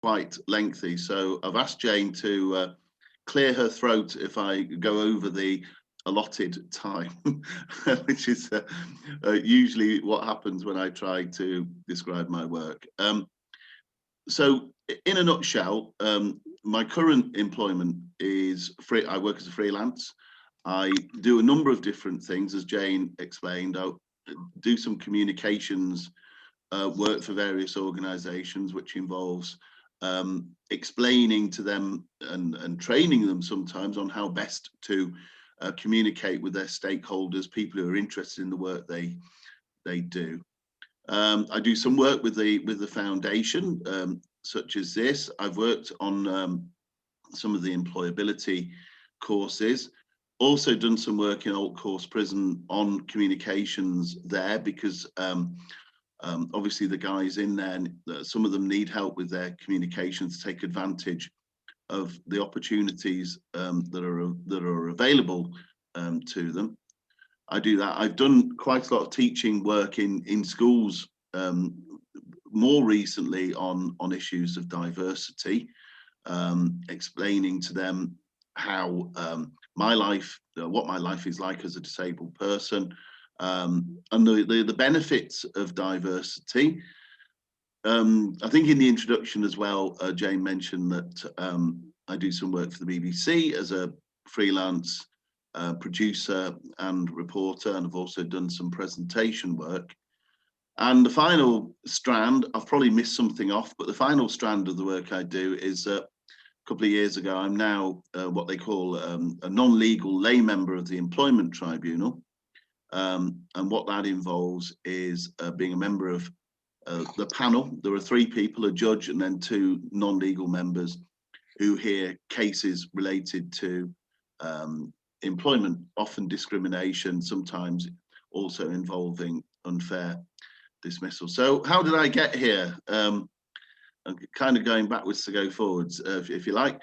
quite lengthy, so I've asked Jane to clear her throat if I go over the allotted time, which is usually what happens when I try to describe my work. So in a nutshell, my current employment is free. I work as a freelance. I do a number of different things, as Jane explained. I do some communications work for various organisations, which involves explaining to them and training them sometimes on how best to communicate with their stakeholders, people who are interested in the work they do. I do some work with the foundation, such as this. I've worked on some of the employability courses. Also done some work in Old Course Prison on communications there, because obviously the guys in there, some of them need help with their communications to take advantage of the opportunities that are available to them. I do that. I've done quite a lot of teaching work in schools, more recently on issues of diversity, explaining to them how my life, what my life is like as a disabled person, and the benefits of diversity. I think in the introduction as well, Jane mentioned that I do some work for the BBC as a freelance producer and reporter, and I've also done some presentation work. And the final strand, I've probably missed something off, but the final strand of the work I do is a couple of years ago, I'm now what they call a non-legal lay member of the Employment Tribunal. And what that involves is being a member of the panel. There are 3 people, a judge and then 2 non-legal members, who hear cases related to employment, often discrimination, sometimes also involving unfair dismissal. So how did I get here? I'm kind of going backwards to go forwards, if you like.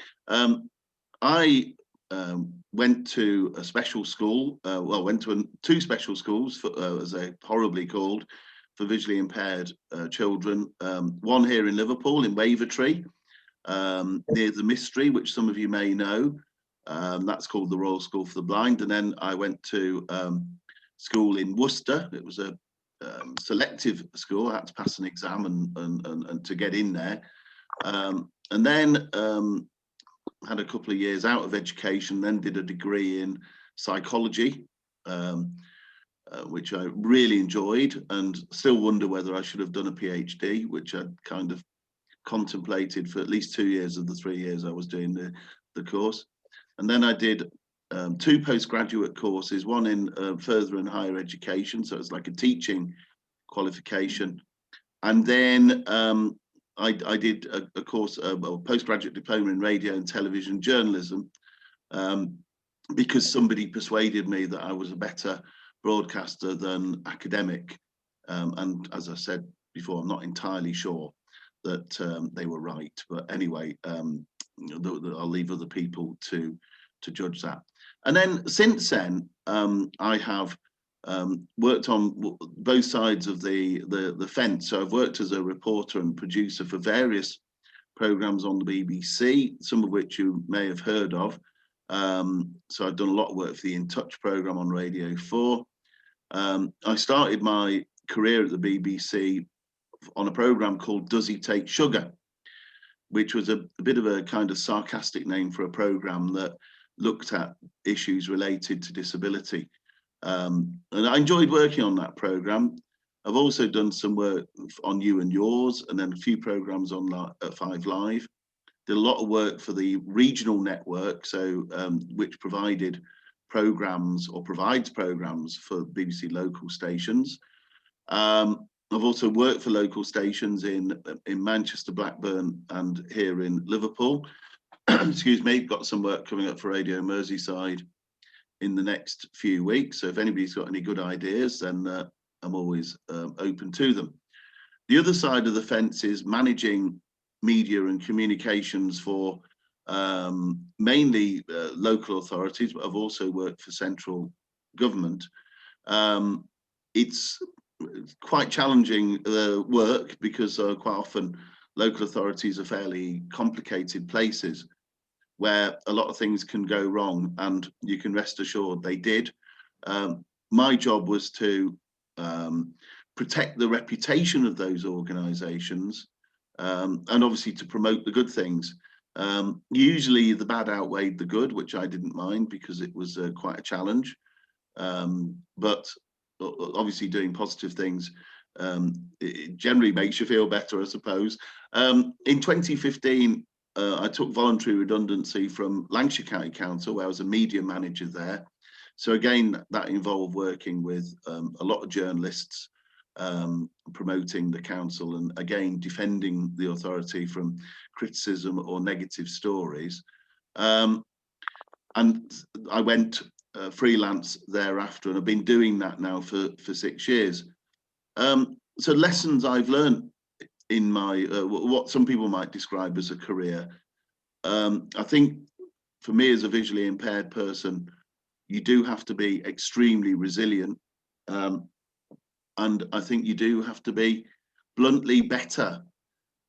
I went to a special school, went to 2 special schools, for, as they're horribly called, for visually impaired children. One here in Liverpool, in Wavertree, near the Mystery, which some of you may know. That's called the Royal School for the Blind. And then I went to school in Worcester. It was a selective school. I had to pass an exam and to get in there. And then had a couple of years out of education, then did a degree in psychology, which I really enjoyed, and still wonder whether I should have done a PhD, which I'd kind of contemplated for at least 2 years of the 3 years I was doing the course. And then I did 2 postgraduate courses, one in further and higher education, so it's like a teaching qualification. And then I did a course, a postgraduate diploma in radio and television journalism, because somebody persuaded me that I was a better broadcaster than academic. And as I said before, I'm not entirely sure that they were right. But anyway, I'll leave other people to judge that. And then since then, I have worked on both sides of the fence. So I've worked as a reporter and producer for various programs on the BBC, some of which you may have heard of. So I've done a lot of work for the In Touch programme on Radio 4. I started my career at the BBC on a programme called Does He Take Sugar?, which was a bit of a kind of sarcastic name for a programme that looked at issues related to disability. And I enjoyed working on that programme. I've also done some work on You and Yours, and then a few programmes on at 5 Live. Did a lot of work for the regional network, so which provided programmes or provides programmes for BBC local stations. I've also worked for local stations in Manchester, Blackburn, and here in Liverpool. Excuse me, got some work coming up for Radio Merseyside in the next few weeks. So if anybody's got any good ideas, then I'm always open to them. The other side of the fence is managing media and communications for mainly local authorities, but I've also worked for central government. It's quite challenging work, because quite often local authorities are fairly complicated places where a lot of things can go wrong, and you can rest assured they did. My job was to protect the reputation of those organisations, and obviously to promote the good things. Usually the bad outweighed the good, which I didn't mind because it was quite a challenge. But obviously doing positive things, it generally makes you feel better, I suppose. In 2015, I took voluntary redundancy from Lancashire County Council, where I was a media manager there. So again, that involved working with a lot of journalists, promoting the council, and again defending the authority from criticism or negative stories. And I went freelance thereafter, and I've been doing that now for 6 years. So lessons I've learned in my what some people might describe as a career. I think for me as a visually impaired person, you do have to be extremely resilient. And I think you do have to be bluntly better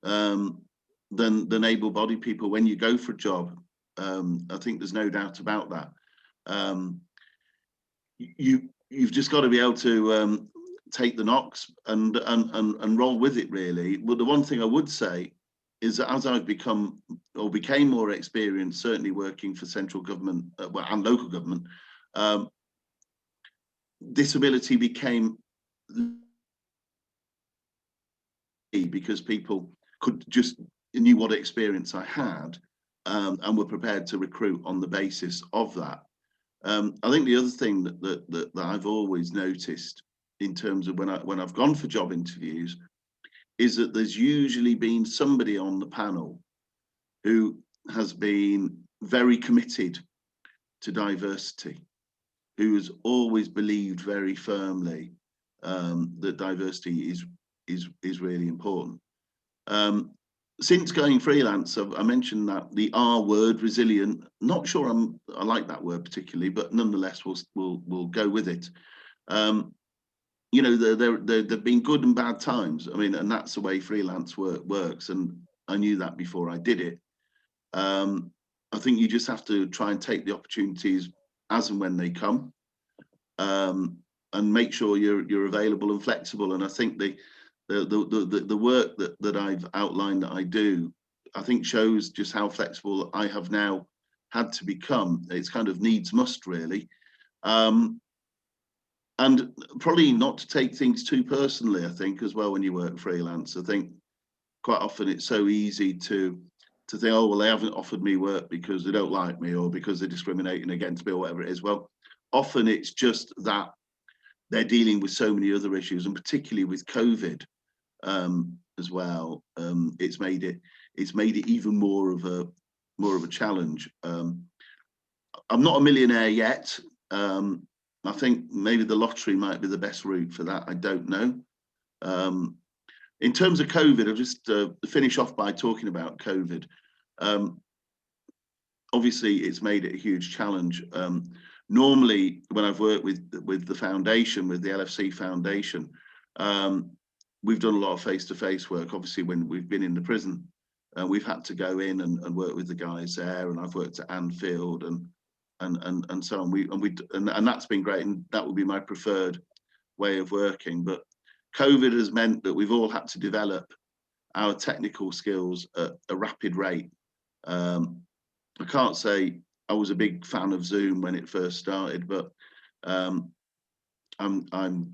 than able-bodied people when you go for a job. I think there's no doubt about that. You've just got to be able to take the knocks and roll with it, really. But the one thing I would say is that as I've become or became more experienced, certainly working for central government and local government, disability became, because people knew what experience I had, and were prepared to recruit on the basis of that. I think the other thing that I've always noticed in terms of when I've gone for job interviews is that there's usually been somebody on the panel who has been very committed to diversity, who has always believed very firmly that diversity is really important. Since going freelance, I mentioned that the R word, resilient. Not sure I like that word particularly, but nonetheless, we'll go with it. You know, there've been good and bad times. I mean, and that's the way freelance works. And I knew that before I did it. I think you just have to try and take the opportunities as and when they come, and make sure you're available and flexible. And I think the work that I've outlined that I do, I think shows just how flexible I have now had to become. It's kind of needs must, really. And probably not to take things too personally, I think, as well, when you work freelance. I think quite often it's so easy to think, oh, well, they haven't offered me work because they don't like me or because they're discriminating against me or whatever it is. Well, often it's just that they're dealing with so many other issues, and particularly with COVID as well. It's made it even more of a challenge. I'm not a millionaire yet. I think maybe the lottery might be the best route for that. I don't know. In terms of COVID, I'll just finish off by talking about COVID. Obviously, it's made it a huge challenge. Normally, when I've worked with the foundation, with the LFC Foundation, we've done a lot of face-to-face work. Obviously, when we've been in the prison, we've had to go in and work with the guys there, and I've worked at Anfield and so on. And that's been great, and that would be my preferred way of working. But COVID has meant that we've all had to develop our technical skills at a rapid rate. I can't say I was a big fan of Zoom when it first started, but I'm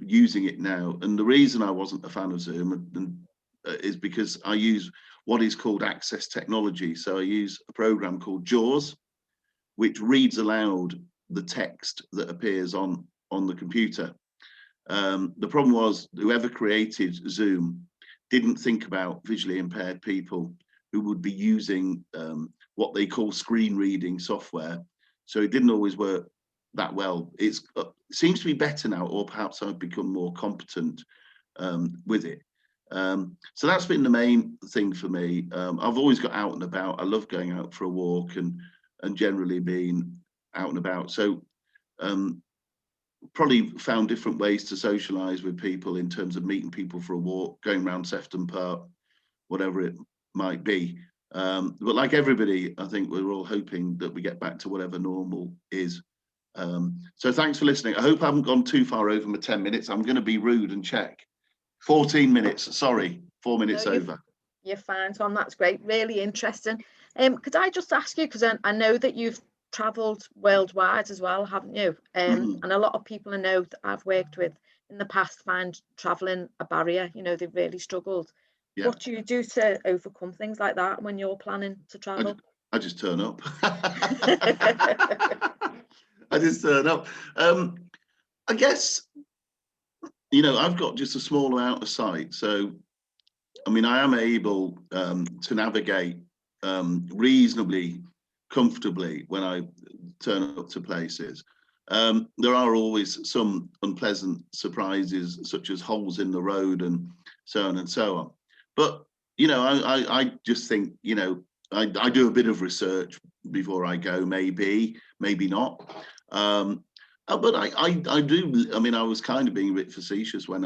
using it now. And the reason I wasn't a fan of Zoom is because I use what is called access technology. So I use a program called JAWS, which reads aloud the text that appears on the computer. The problem was whoever created Zoom didn't think about visually impaired people who would be using what they call screen reading software. So it didn't always work that well. It seems to be better now, or perhaps I've become more competent with it. So that's been the main thing for me. I've always got out and about. I love going out for a walk and generally being out and about. So probably found different ways to socialise with people in terms of meeting people for a walk, going around Sefton Park, whatever it might be. But like everybody, I think we're all hoping that we get back to whatever normal is. So thanks for listening. I hope I haven't gone too far over my 10 minutes. I'm going to be rude and check. 14 minutes, sorry, 4 minutes over. You're fine, Tom. That's great. Really interesting. Could I just ask you, because I know that you've travelled worldwide as well, haven't you? And a lot of people I know that I've worked with in the past find travelling a barrier. You know, they've really struggled. Yeah. What do you do to overcome things like that when you're planning to travel? I just turn up. I just turn up. I guess, you know, I've got just a small amount of sight. So, I mean, I am able to navigate reasonably comfortably when I turn up to places. There are always some unpleasant surprises, such as holes in the road and so on and so on. But, you know, I just think, you know, I do a bit of research before I go, maybe not. But I do, I mean, I was kind of being a bit facetious when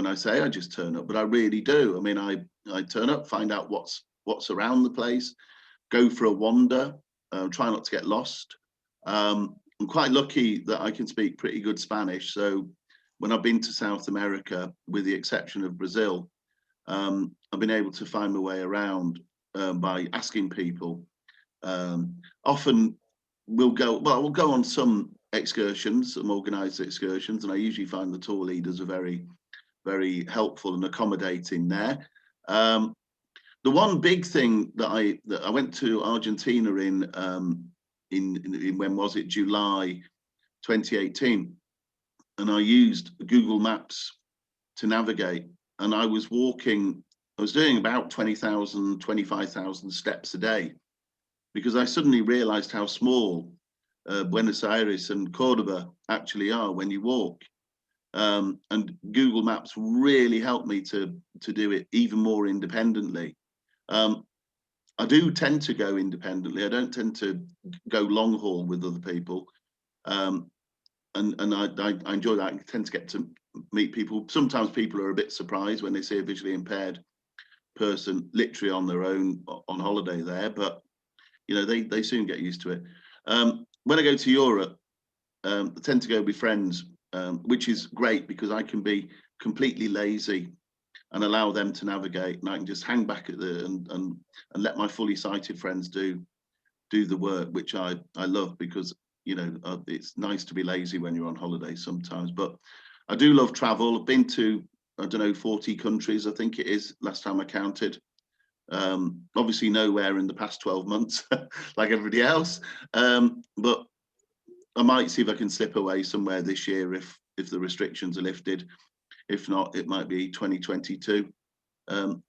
I say I just turn up, but I really do. I mean, I turn up, find out what's around the place, go for a wander, try not to get lost. I'm quite lucky that I can speak pretty good Spanish. So when I've been to South America, with the exception of Brazil, I've been able to find my way around by asking people. Often we'll go on some excursions, some organized excursions, and I usually find the tour leaders are very, very helpful and accommodating there. The one big thing that I went to Argentina in when was it, July 2018, and I used Google Maps to navigate, and I was doing about 20,000, 25,000 steps a day, because I suddenly realized how small Buenos Aires and Cordoba actually are when you walk. And Google Maps really helped me to do it even more independently. I do tend to go independently. I don't tend to go long haul with other people. And I enjoy that. I tend to get to meet people. Sometimes people are a bit surprised when they see a visually impaired person literally on their own on holiday there, but you know, they soon get used to it. When I go to Europe, I tend to go with friends, which is great because I can be completely lazy and allow them to navigate, and I can just hang back at and let my fully sighted friends do the work, which I love, because you know, it's nice to be lazy when you're on holiday sometimes. But I do love travel. I've been to, I don't know, 40 countries, I think it is, last time I counted. Obviously nowhere in the past 12 months like everybody else, but I might see if I can slip away somewhere this year if the restrictions are lifted. If not, it might be 2022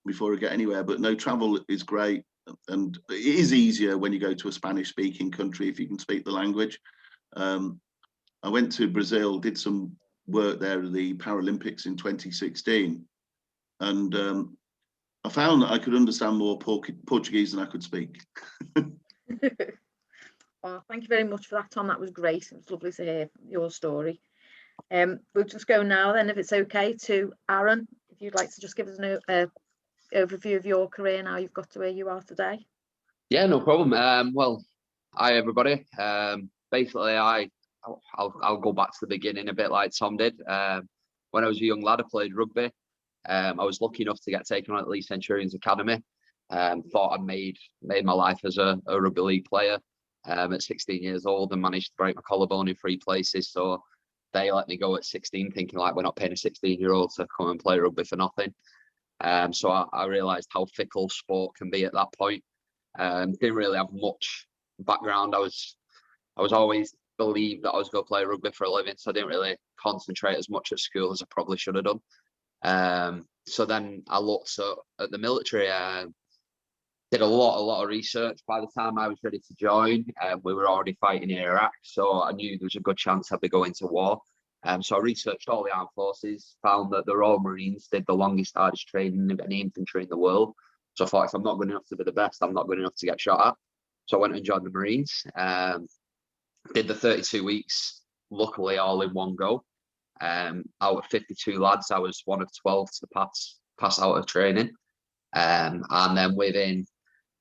before I get anywhere. But no, travel is great, and it is easier when you go to a Spanish speaking country if you can speak the language. I went to Brazil, did some work there at the Paralympics in 2016, and I found that I could understand more Portuguese than I could speak. Well, thank you very much for that, Tom. That was great. It was lovely to hear your story. We'll just go now then, if it's okay, to Aaron, if you'd like to just give us an overview of your career and how you've got to where you are today. Yeah, no problem. Well, hi everybody. Basically, I'll go back to the beginning a bit like Tom did. When I was a young lad, I played rugby. I was lucky enough to get taken on at Leeds Centurions Academy. Thought I'd made my life as a rugby league player at 16 years old, and managed to break my collarbone in 3 places. So they let me go at 16, thinking like, we're not paying a 16-year-old to come and play rugby for nothing. So I realised how fickle sport can be at that point. Didn't really have much background. I was always believed that I was going to play rugby for a living, so I didn't really concentrate as much at school as I probably should have done. So then I looked at the military, did a lot of research. By the time I was ready to join, we were already fighting in Iraq, so I knew there was a good chance I'd be going to war. So I researched all the armed forces, found that the Royal Marines did the longest, hardest training of any infantry in the world. So I thought, if I'm not good enough to be the best, I'm not good enough to get shot at. So I went and joined the Marines. Did the 32 weeks, luckily all in one go. Out of 52 lads, I was one of 12 to pass out of training. And then within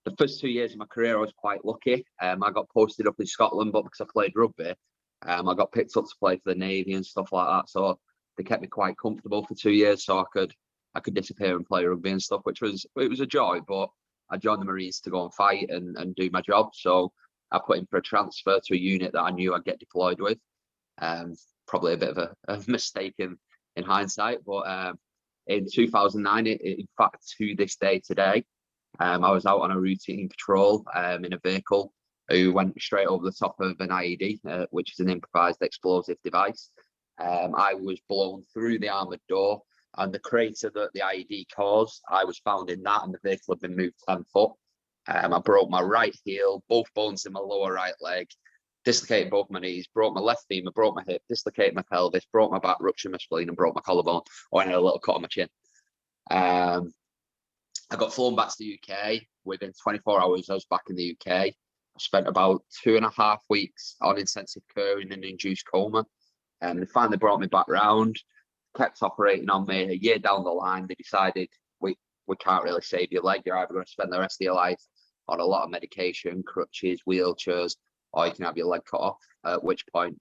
the first 2 years of my career, I was quite lucky. I got posted up in Scotland, but because I played rugby, I got picked up to play for the Navy and stuff like that. So they kept me quite comfortable for 2 years, so I could disappear and play rugby and stuff, it was a joy. But I joined the Marines to go and fight and do my job. So I put in for a transfer to a unit that I knew I'd get deployed with. Probably a bit of a mistake in hindsight, but in 2009, in fact, to this day today, I was out on a routine patrol in a vehicle who went straight over the top of an IED, which is an improvised explosive device. I was blown through the armoured door, and the crater that the IED caused, I was found in that, and the vehicle had been moved 10 foot. I broke my right heel, both bones in my lower right leg, dislocated both my knees, broke my left femur, broke my hip, dislocated my pelvis, broke my back, ruptured my spleen, and broke my collarbone. Oh, and I had a little cut on my chin. I got flown back to the UK. Within 24 hours, I was back in the UK. I spent about 2.5 weeks on intensive care in an induced coma. They finally brought me back round, kept operating on me. A year down the line, they decided, we can't really save your leg. You're either going to spend the rest of your life on a lot of medication, crutches, wheelchairs, or you can have your leg cut off. At which point,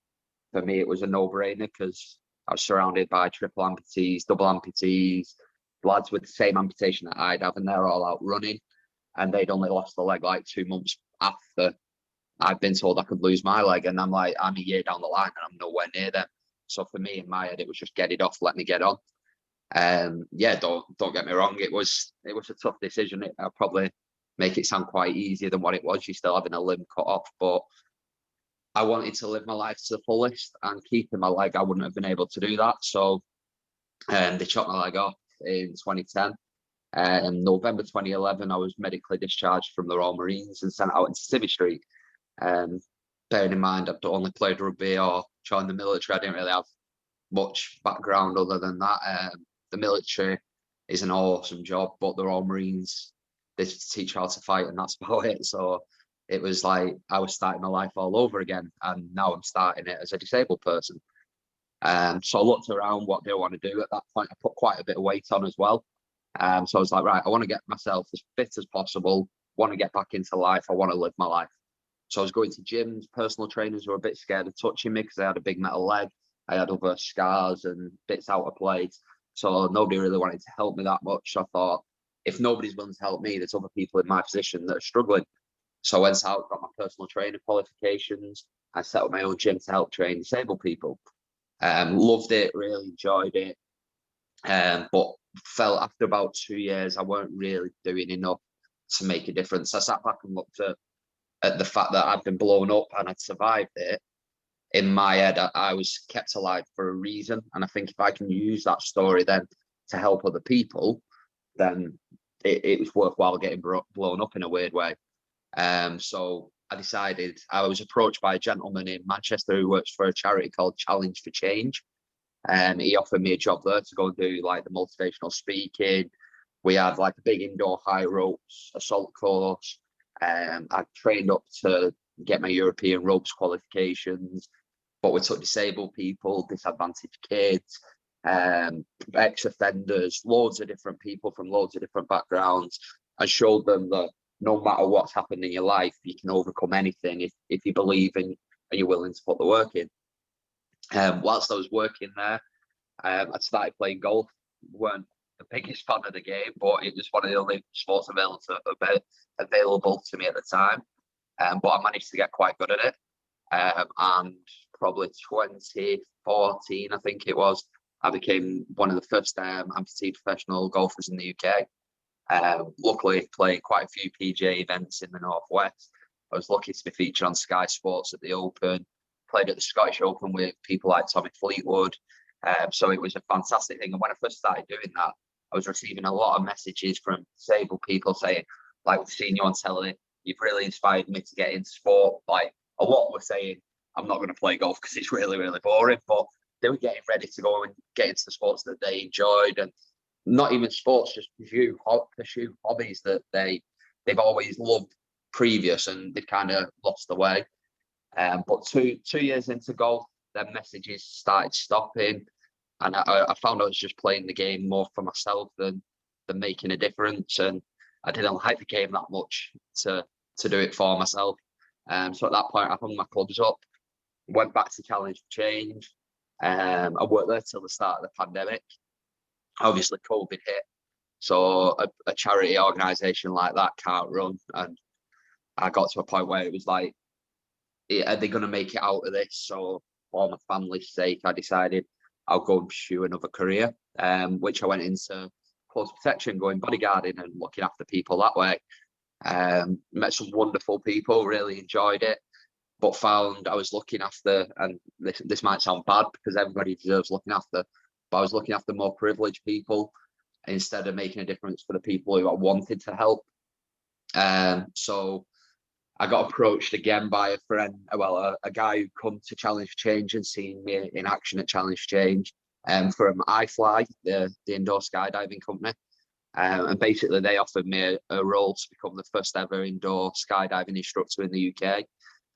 for me, it was a no-brainer because I was surrounded by triple amputees, double amputees, lads with the same amputation that I'd have, and they're all out running. And they'd only lost the leg like 2 months after I'd been told I could lose my leg. And I'm like, I'm a year down the line and I'm nowhere near them. So for me, in my head, it was just get it off, let me get on. Yeah, don't get me wrong. It was a tough decision. I'll probably make it sound quite easier than what it was. You're still having a limb cut off, but I wanted to live my life to the fullest, and keeping my leg, I wouldn't have been able to do that. So they chopped my leg off in 2010. In November 2011, I was medically discharged from the Royal Marines and sent out into Civvy Street. Bearing in mind, I'd only played rugby or joined the military. I didn't really have much background other than that. The military is an awesome job, but the Royal Marines, they teach you how to fight, and that's about it. So it was like I was starting my life all over again, and now I'm starting it as a disabled person. So I looked around, what do I want to do? At that point, I put quite a bit of weight on as well. So I was like, right, I want to get myself as fit as possible, want to get back into life, I want to live my life. So I was going to gyms, personal trainers were a bit scared of touching me because I had a big metal leg. I had other scars and bits out of place. So nobody really wanted to help me that much. So I thought, if nobody's willing to help me, there's other people in my position that are struggling. So I went out, got my personal trainer qualifications. I set up my own gym to help train disabled people. Loved it, really enjoyed it. But felt after about 2 years, I weren't really doing enough to make a difference. I sat back and looked at the fact that I'd been blown up and I'd survived it. In my head, I was kept alive for a reason. And I think if I can use that story then to help other people, then it was worthwhile getting blown up in a weird way. So I decided, I was approached by a gentleman in Manchester who works for a charity called Challenge for Change. He offered me a job there to go and do like the motivational speaking. We had like a big indoor high ropes assault course. I trained up to get my European ropes qualifications, but we took disabled people, disadvantaged kids, ex-offenders, loads of different people from loads of different backgrounds, and showed them that no matter what's happened in your life, you can overcome anything if you believe in and you're willing to put the work in. Whilst I was working there, I started playing golf. Weren't the biggest fan of the game, but it was one of the only sports available to me at the time. But I managed to get quite good at it. And probably 2014, I think it was, I became one of the first amputee professional golfers in the UK. Luckily, playing quite a few PGA events in the Northwest. I was lucky to be featured on Sky Sports at the Open, played at the Scottish Open with people like Tommy Fleetwood. So it was a fantastic thing. And when I first started doing that, I was receiving a lot of messages from disabled people saying, like, we've seen you on telly, you've really inspired me to get into sport. Like, a lot were saying, I'm not going to play golf because it's really, really boring. But they were getting ready to go and get into the sports that they enjoyed. And not even sports, just pursue hobbies that they've always loved previous, and they've kind of lost the way. But two years into golf, their messages started stopping, and I found I was just playing the game more for myself than making a difference. And I didn't like the game that much to do it for myself. So at that point, I hung my clubs up, went back to Challenge for Change. I worked there till the start of the pandemic. Obviously, COVID hit, so a charity organisation like that can't run. And I got to a point where it was like, are they going to make it out of this? So for my family's sake, I decided I'll go and pursue another career, which I went into close protection, going bodyguarding and looking after people that way. Met some wonderful people, really enjoyed it, but found I was looking after, and this might sound bad because everybody deserves looking after, but I was looking after more privileged people instead of making a difference for the people who I wanted to help. So I got approached again by a friend, well, a guy who come to Challenge Change and seen me in action at Challenge Change, from iFly, the indoor skydiving company. And basically they offered me a role to become the first ever indoor skydiving instructor in the UK.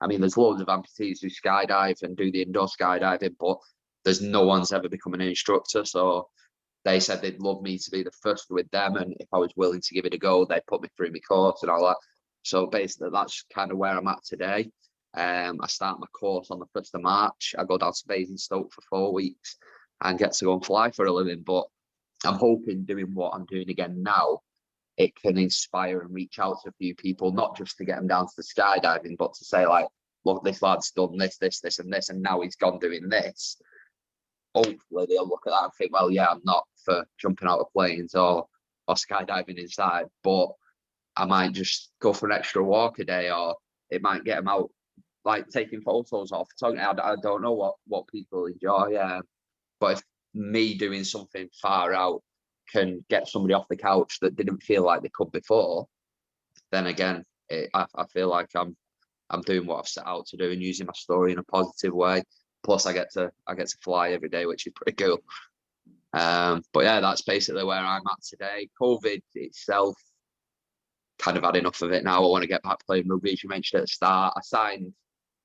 I mean, there's loads of amputees who skydive and do the indoor skydiving, but there's no one's ever become an instructor. So they said they'd love me to be the first with them, and if I was willing to give it a go, they'd put me through my course and all that. So basically that's kind of where I'm at today. I start my course on the 1st of March. I go down to Basingstoke for 4 weeks and get to go and fly for a living. But I'm hoping doing what I'm doing again now, it can inspire and reach out to a few people, not just to get them down to the skydiving, but to say like, look, this lad's done this, this, this, and this, and now he's gone doing this. Hopefully they'll look at that and think, well, yeah, I'm not for jumping out of planes or skydiving inside, but I might just go for an extra walk a day, or it might get them out, like taking photos or photography. I don't know what people enjoy. But if me doing something far out can get somebody off the couch that didn't feel like they could before, then again, I feel like I'm doing what I've set out to do and using my story in a positive way. Plus, I get to fly every day, which is pretty cool. But yeah, that's basically where I'm at today. COVID itself, kind of had enough of it now. I want to get back playing rugby, as you mentioned at the start. I signed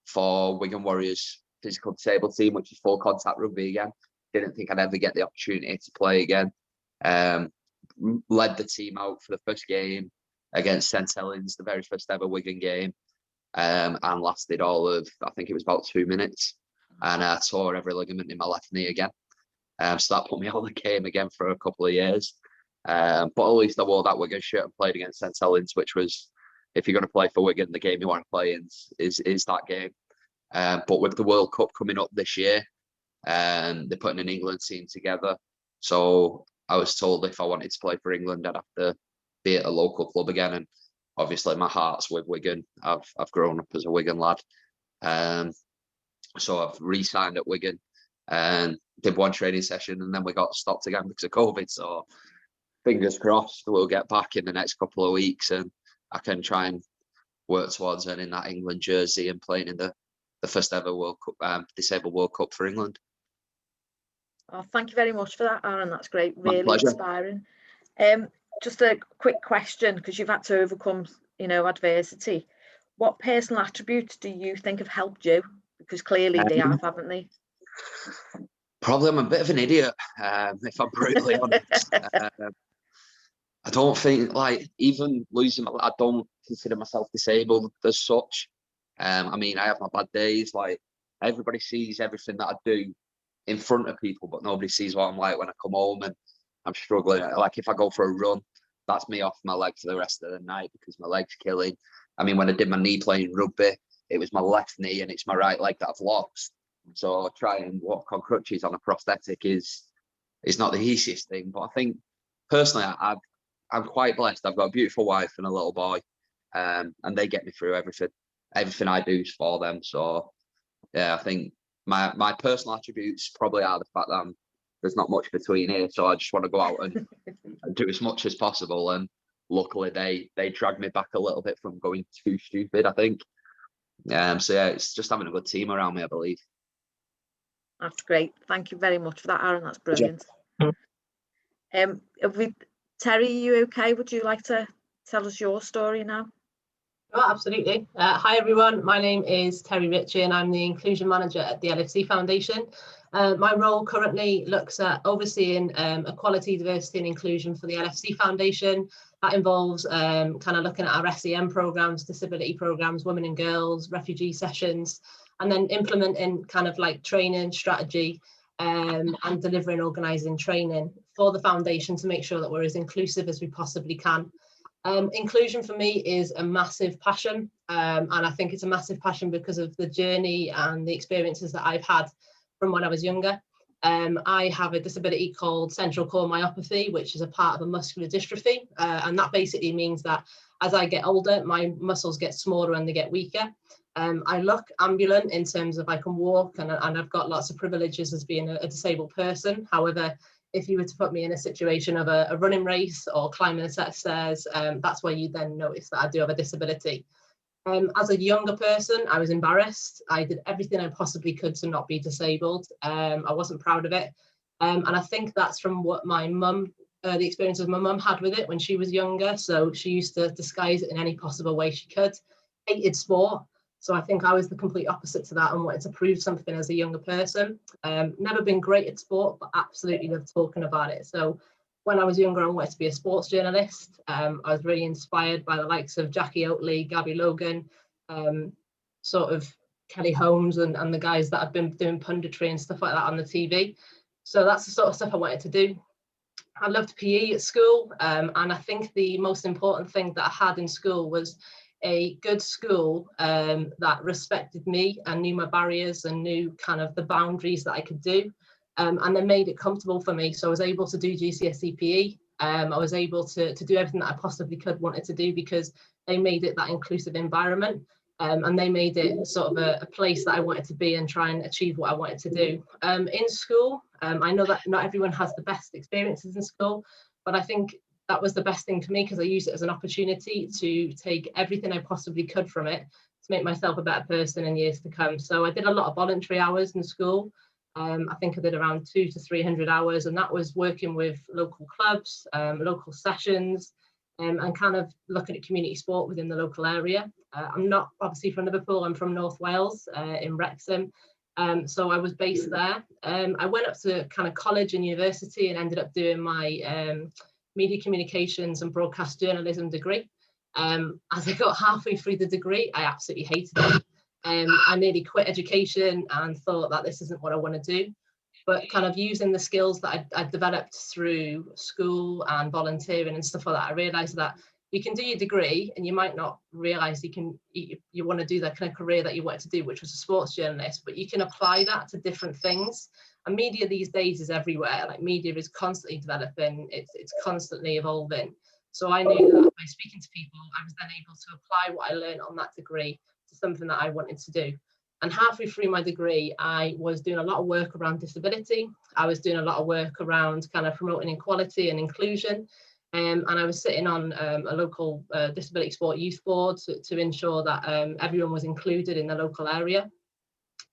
for Wigan Warriors physical disabled team, which is full contact rugby again. Didn't think I'd ever get the opportunity to play again. Led the team out for the first game against St Helens, the very first ever Wigan game, and lasted all of, I think it was about 2 minutes, and I tore every ligament in my left knee again. So that put me on the game again for a couple of years. But at least I wore that Wigan shirt and played against St Helens, which was, if you're going to play for Wigan, the game you want to play in is that game. But with the World Cup coming up this year, they're putting an England team together. So I was told if I wanted to play for England, I'd have to be at a local club again. And obviously my heart's with Wigan. I've grown up as a Wigan lad. So I've re-signed at Wigan and did one training session, and then we got stopped again because of COVID. So fingers crossed we'll get back in the next couple of weeks and I can try and work towards earning that England jersey and playing in the first ever World Cup, Disabled World Cup for England. Oh, thank you very much for that, Aaron. That's great. My Really pleasure. inspiring. Just a quick question, because you've had to overcome, adversity. What personal attributes do you think have helped you? Because clearly they have, haven't they? Probably I'm a bit of an idiot, if I'm brutally honest. I don't think, like, even losing, I don't consider myself disabled as such. I mean, I have my bad days. Like, everybody sees everything that I do in front of people, but nobody sees what I'm like when I come home and I'm struggling. Like, if I go for a run, that's me off my leg for the rest of the night because my leg's killing. I mean, when I did my knee playing rugby, it was my left knee and it's my right leg that I've lost. So trying and walk on crutches on a prosthetic is not the easiest thing. But I think personally, I'm quite blessed. I've got a beautiful wife and a little boy, and they get me through everything. Everything I do is for them. So yeah, I think my personal attributes probably are the fact that there's not much between here. So I just want to go out and do as much as possible. And luckily they drag me back a little bit from going too stupid, I think. So yeah, it's just having a good team around me, I believe. That's great. Thank you very much for that, Aaron. That's brilliant. Terry, are you okay? Would you like to tell us your story now? Oh, absolutely. Hi, everyone. My name is Terry Richie, and I'm the Inclusion Manager at the LFC Foundation. My role currently looks at overseeing equality, diversity and inclusion for the LFC Foundation. That involves kind of looking at our SEM programs, disability programs, women and girls, refugee sessions, and then implementing kind of like training strategy and delivering organising training for the foundation to make sure that we're as inclusive as we possibly can. Inclusion for me is a massive passion, and I think it's a massive passion because of the journey and the experiences that I've had from when I was younger. I have a disability called central core myopathy, which is a part of a muscular dystrophy, and that basically means that as I get older, my muscles get smaller and they get weaker. I look ambulant in terms of I can walk, and I've got lots of privileges as being a disabled person. However, if you were to put me in a situation of a running race or climbing a set of stairs, that's where you then notice that I do have a disability. As a younger person, I was embarrassed. I did everything I possibly could to not be disabled. I wasn't proud of it. And I think that's from what my mum, the experiences my mum had with it when she was younger. So she used to disguise it in any possible way she could. Hated sport. So I think I was the complete opposite to that and wanted to prove something as a younger person. Never been great at sport, but absolutely loved talking about it. So when I was younger, I wanted to be a sports journalist. I was really inspired by the likes of Jackie Oatley, Gabby Logan, sort of Kelly Holmes and the guys that have been doing punditry and stuff like that on the TV. So that's the sort of stuff I wanted to do. I loved PE at school, and I think the most important thing that I had in school was a good school that respected me and knew my barriers and knew kind of the boundaries that I could do. And they made it comfortable for me. So I was able to do GCSE PE. I was able to do everything that I possibly wanted to do because they made it that inclusive environment. And they made it sort of a place that I wanted to be and try and achieve what I wanted to do. In school, I know that not everyone has the best experiences in school, but I think that was the best thing for me because I used it as an opportunity to take everything I possibly could from it to make myself a better person in years to come. So I did a lot of voluntary hours in school. I think I did around 200 to 300 hours, and that was working with local clubs, local sessions, and kind of looking at community sport within the local area. I'm not obviously from Liverpool, I'm from North Wales in Wrexham. So I was based there. I went up to kind of college and university and ended up doing my media communications and broadcast journalism degree. As I got halfway through the degree, I absolutely hated it. I nearly quit education and thought that this isn't what I want to do. But kind of using the skills that I developed through school and volunteering and stuff like that, I realised that you can do your degree and you might not realise you want to do that kind of career that you wanted to do, which was a sports journalist, but you can apply that to different things. And media these days is everywhere. Like media is constantly developing, it's constantly evolving. So I knew that by speaking to people, I was then able to apply what I learned on that degree to something that I wanted to do. And halfway through my degree, I was doing a lot of work around disability. I was doing a lot of work around kind of promoting equality and inclusion. And I was sitting on a local disability sport youth board to ensure that everyone was included in the local area.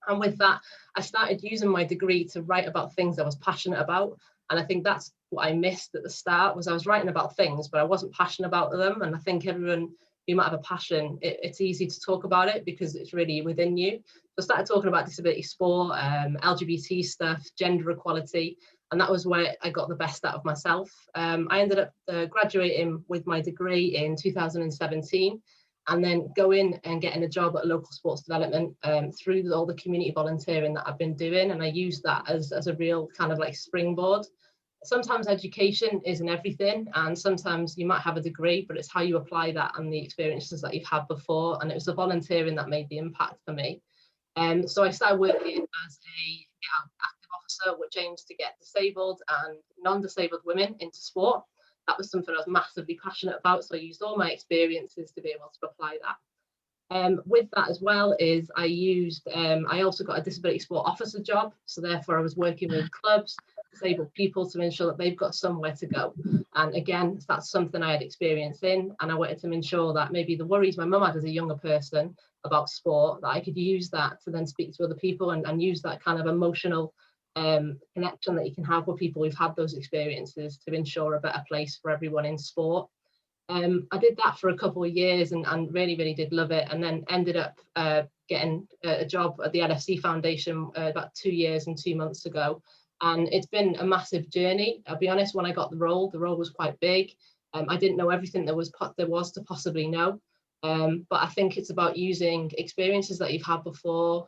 And with that, I started using my degree to write about things I was passionate about. And I think that's what I missed at the start, was I was writing about things, but I wasn't passionate about them. And I think everyone who might have a passion, it's easy to talk about it because it's really within you. So I started talking about disability sport, LGBT stuff, gender equality, and that was where I got the best out of myself. I ended up graduating with my degree in 2017. And then going and getting a job at local sports development through all the community volunteering that I've been doing. And I use that as a real kind of like springboard. Sometimes education isn't everything, and sometimes you might have a degree, but it's how you apply that and the experiences that you've had before. And it was the volunteering that made the impact for me. So I started working as a active officer, which aims to get disabled and non-disabled women into sport. That was something I was massively passionate about. So I used all my experiences to be able to apply that. With that as well is I also got a disability sport officer job. So therefore I was working with clubs, disabled people to ensure that they've got somewhere to go. And again, that's something I had experience in. And I wanted to ensure that maybe the worries my mum had as a younger person about sport, that I could use that to then speak to other people and use that kind of emotional connection that you can have with people who've had those experiences to ensure a better place for everyone in sport. I did that for a couple of years and really did love it, and then ended up getting a job at the LFC Foundation about 2 years and 2 months ago. And it's been a massive journey. I'll be honest, when I got the role was quite big. I didn't know everything there was to possibly know. But I think it's about using experiences that you've had before,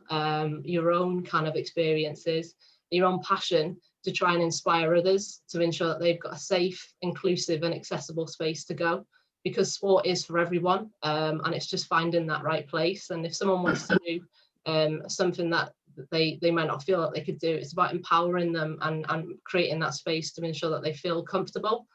your own kind of experiences, your own passion, to try and inspire others to ensure that they've got a safe, inclusive and accessible space to go, because sport is for everyone, and it's just finding that right place. And if someone wants to do something that they might not feel that they could do, it's about empowering them and creating that space to ensure that they feel comfortable.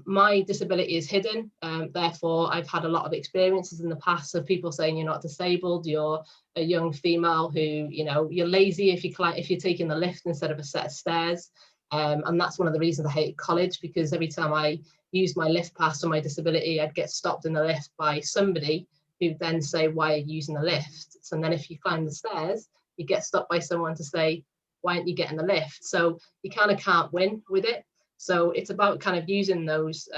My disability is hidden, therefore I've had a lot of experiences in the past of people saying you're not disabled, you're a young female who, you know, you're lazy if you're taking the lift instead of a set of stairs. And that's one of the reasons I hate college, because every time I used my lift pass on my disability, I'd get stopped in the lift by somebody who'd then say, why are you using the lift? And then if you climb the stairs, you get stopped by someone to say, why aren't you getting the lift? So you kind of can't win with it. So it's about kind of using those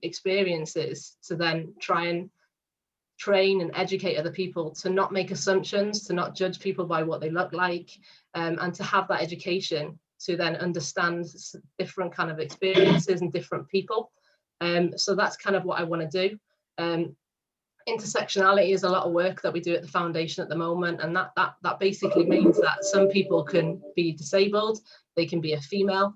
experiences to then try and train and educate other people to not make assumptions, to not judge people by what they look like, and to have that education to then understand different kind of experiences and different people. So that's kind of what I want to do. Intersectionality is a lot of work that we do at the foundation at the moment, and that basically means that some people can be disabled, they can be a female,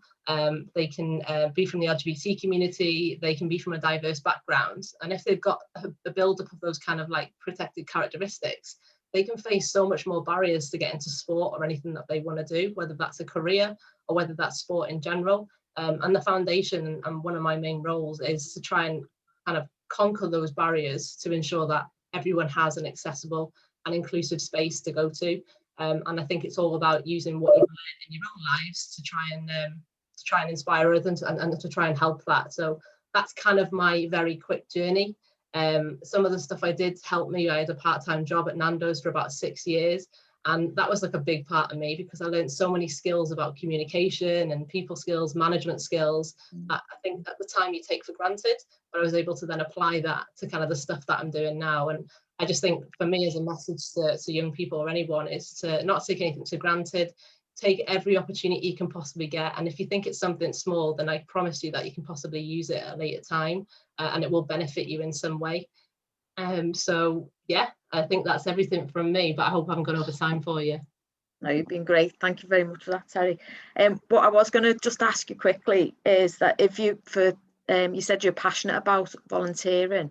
they can be from the LGBT community, they can be from a diverse background, and if they've got a build-up of those kind of like protected characteristics, they can face so much more barriers to get into sport or anything that they want to do, whether that's a career or whether that's sport in general. And the foundation, and one of my main roles, is to try and kind of conquer those barriers to ensure that everyone has an accessible and inclusive space to go to. And I think it's all about using what you've learned in your own lives to try and inspire others and to try and help that. So that's kind of my very quick journey. Some of the stuff I did help me. I had a part-time job at Nando's for about 6 years, and that was like a big part of me, because I learned so many skills about communication and people skills, management skills, that I think at the time you take for granted, but I was able to then apply that to kind of the stuff that I'm doing now. And I just think for me, as a message to young people or anyone, is to not take anything for granted. Take every opportunity you can possibly get, and if you think it's something small, then I promise you that you can possibly use it at a later time, and it will benefit you in some way. So yeah, I think that's everything from me, but I hope I haven't gone over time for you. No, you've been great. Thank you very much for that, Terry. What I was going to just ask you quickly is that if you said you're passionate about volunteering,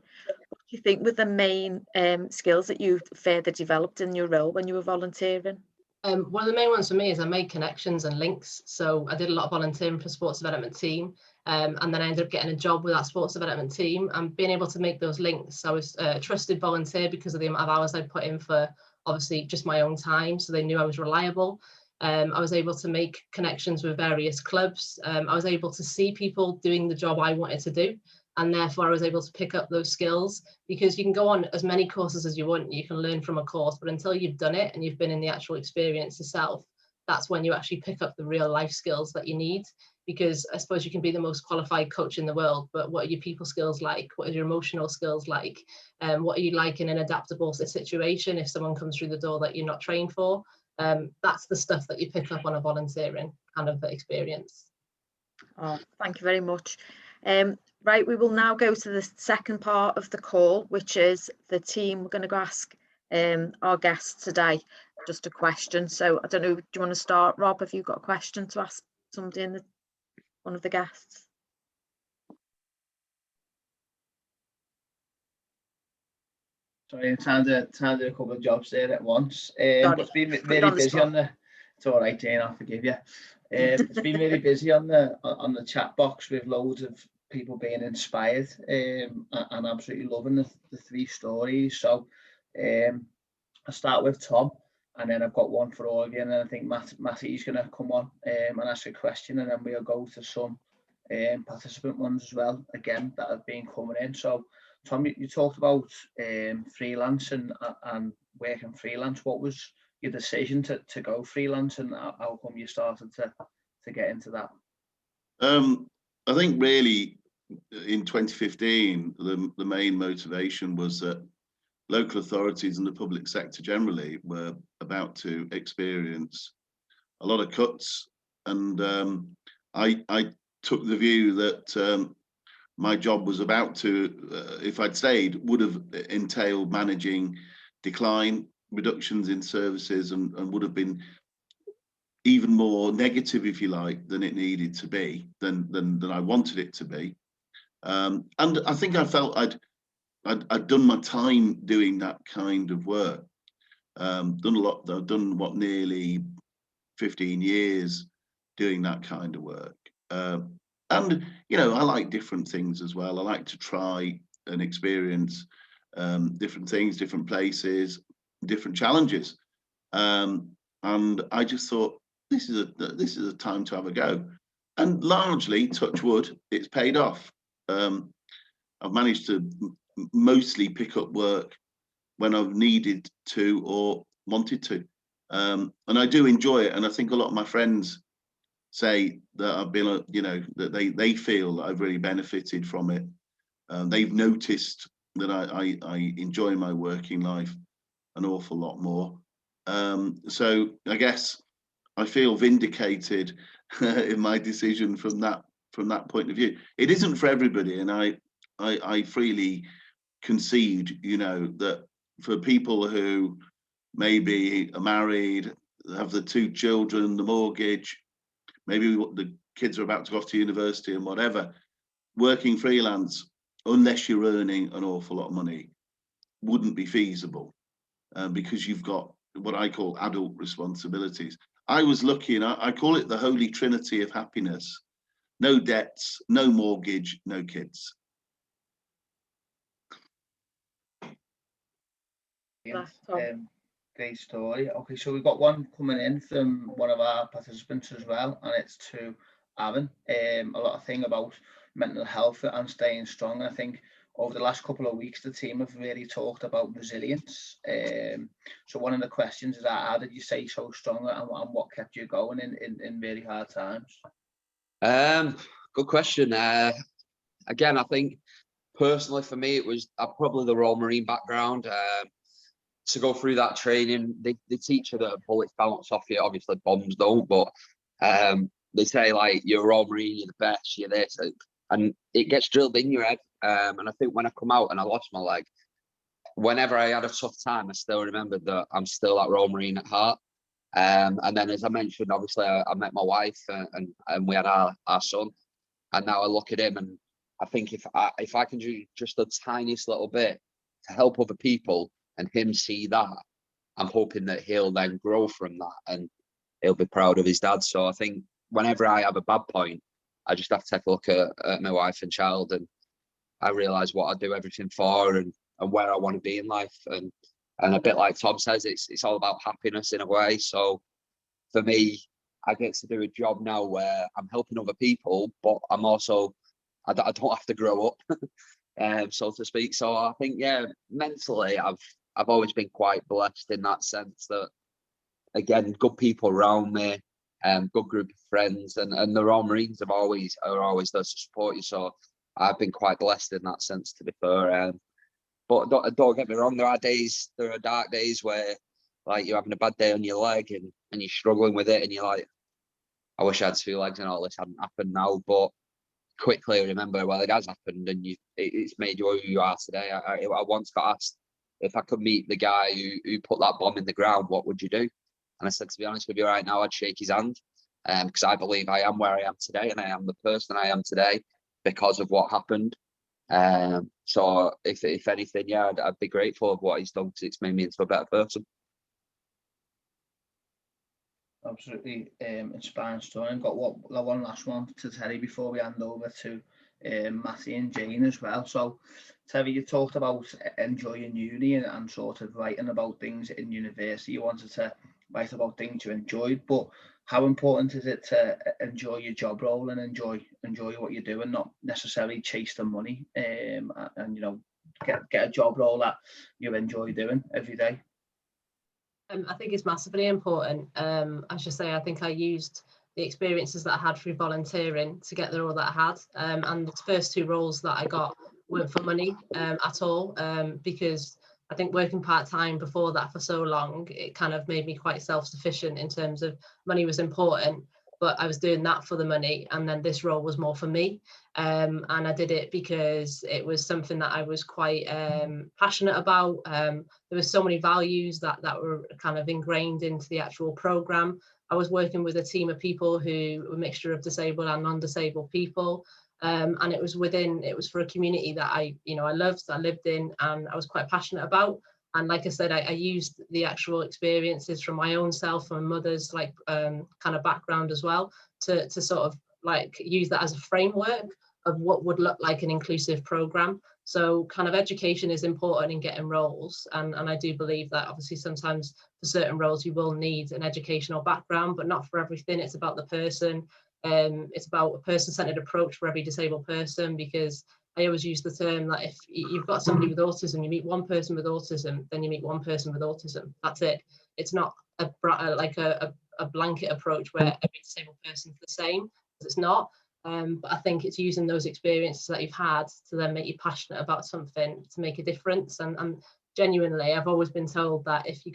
what do you think were the main skills that you further developed in your role when you were volunteering? One of the main ones for me is I made connections and links. So I did a lot of volunteering for sports development team, and then I ended up getting a job with that sports development team and being able to make those links. I was a trusted volunteer because of the amount of hours I put in for obviously just my own time, so they knew I was reliable. I was able to make connections with various clubs. I was able to see people doing the job I wanted to do, and therefore I was able to pick up those skills, because you can go on as many courses as you want, you can learn from a course, but until you've done it and you've been in the actual experience yourself, that's when you actually pick up the real life skills that you need. Because I suppose you can be the most qualified coach in the world, but what are your people skills like? What are your emotional skills like? What are you like in an adaptable situation if someone comes through the door that you're not trained for? That's the stuff that you pick up on a volunteering kind of experience. Oh, thank you very much. Right, we will now go to the second part of the call, which is the team. We're going to go ask our guests today just a question. So I don't know, do you want to start, Rob? Have you got a question to ask somebody in one of the guests? Sorry, I'm trying to do a couple of jobs there at once. It's been very busy on the. It's all right, Jane. I'll forgive you. It's been really busy on the chat box with loads of people being inspired, and absolutely loving the 3 stories. So I'll start with Tom, and then I've got one for all of you, and then I think Matty's going to come on and ask a question, and then we'll go to some participant ones as well, again, that have been coming in. So Tom, you talked about freelance and working freelance. What was your decision to go freelance, and how come you started to get into that? I think really in 2015, the main motivation was that local authorities and the public sector generally were about to experience a lot of cuts, and I took the view that my job was about to, if I'd stayed, would have entailed managing decline, reductions in services, and would have been even more negative, if you like, than it needed to be, than I wanted it to be. And I think I felt I'd done my time doing that kind of work. Done a lot. I've done what, nearly 15 years doing that kind of work. And you know, I like different things as well. I like to try and experience different things, different places, different challenges. And I just thought, this is a time to have a go. And largely, touch wood, it's paid off. I've managed to mostly pick up work when I've needed to or wanted to. And I do enjoy it. And I think a lot of my friends say that I've been, you know, that they feel that I've really benefited from it. They've noticed that I enjoy my working life an awful lot more. So I guess I feel vindicated in my decision from that point of view. It isn't for everybody, and I freely concede, you know, that for people who maybe are married, have the 2 children, the mortgage, maybe the kids are about to go off to university and whatever, working freelance, unless you're earning an awful lot of money, wouldn't be feasible, because you've got what I call adult responsibilities. I was lucky, and I call it the holy trinity of happiness: no debts, no mortgage, no kids. Great story. Okay, so we've got one coming in from one of our participants as well, and it's to Aaron. A lot of thing about mental health and staying strong. I think over the last couple of weeks, the team have really talked about resilience. So one of the questions is, how did you stay so strong, and what kept you going in really hard times? Good question. Again, I think personally for me, it was probably the Royal Marine background. To go through that training, they teach you that bullets bounce off you. Obviously, bombs don't, but they say, like, you're a Royal Marine, you're the best, you're this, and it gets drilled in your head. And I think when I come out and I lost my leg, whenever I had a tough time, I still remembered that I'm still that Royal Marine at heart. And then, as I mentioned, obviously, I met my wife, and we had our son, and now I look at him, and I think if I can do just the tiniest little bit to help other people and him see that, I'm hoping that he'll then grow from that and he'll be proud of his dad. So I think whenever I have a bad point, I just have to take a look at my wife and child, and I realise what I do everything for, and where I want to be in life. And a bit like Tom says, it's all about happiness in a way. So for me, I get to do a job now where I'm helping other people, but I'm also, I don't have to grow up, so to speak. So I think, yeah, mentally, I've always been quite blessed in that sense that, again, good people around me, good group of friends, and the Royal Marines are always there to support you. So I've been quite blessed in that sense, to be fair. But don't get me wrong, there are dark days where, like, you're having a bad day on your leg and you're struggling with it, and you're like, I wish I had 2 legs and all this hadn't happened now. But quickly remember, well, it has happened, and it's made you who you are today. I once got asked if I could meet the guy who put that bomb in the ground, what would you do? And I said, to be honest with you right now, I'd shake his hand, because I believe I am where I am today, and I am the person I am today because of what happened. So if anything, yeah, I'd be grateful of what he's done, because it's made me into a better person. Absolutely inspiring story. I've got one last one to Terry before we hand over to Matthew and Jane as well. So Terry, you talked about enjoying uni and sort of writing about things in university. You wanted to write about things you enjoyed, but how important is it to enjoy your job role and enjoy what you do, and not necessarily chase the money, and you know, get a job role that you enjoy doing every day? I think it's massively important. As you say, I think I used the experiences that I had through volunteering to get the role that I had. And the first 2 roles that I got weren't for money at all, because I think working part-time before that for so long, it kind of made me quite self-sufficient in terms of money was important, but I was doing that for the money, and then this role was more for me. And I did it because it was something that I was quite passionate about. There were so many values that were kind of ingrained into the actual programme. I was working with a team of people who were a mixture of disabled and non-disabled people. And it was for a community that I loved, I lived in, and I was quite passionate about. And like I said, I used the actual experiences from my own self and my mother's kind of background as well to sort of like use that as a framework of what would look like an inclusive program. So kind of education is important in getting roles, and I do believe that obviously sometimes for certain roles you will need an educational background, but not for everything. It's about the person. It's about a person-centered approach for every disabled person, because I always use the term that if you've got somebody with autism, you meet one person with autism, then you meet one person with autism. That's it. It's not a blanket approach where every disabled person is the same, because it's not. But I think it's using those experiences that you've had to then make you passionate about something to make a difference. And genuinely, I've always been told that if you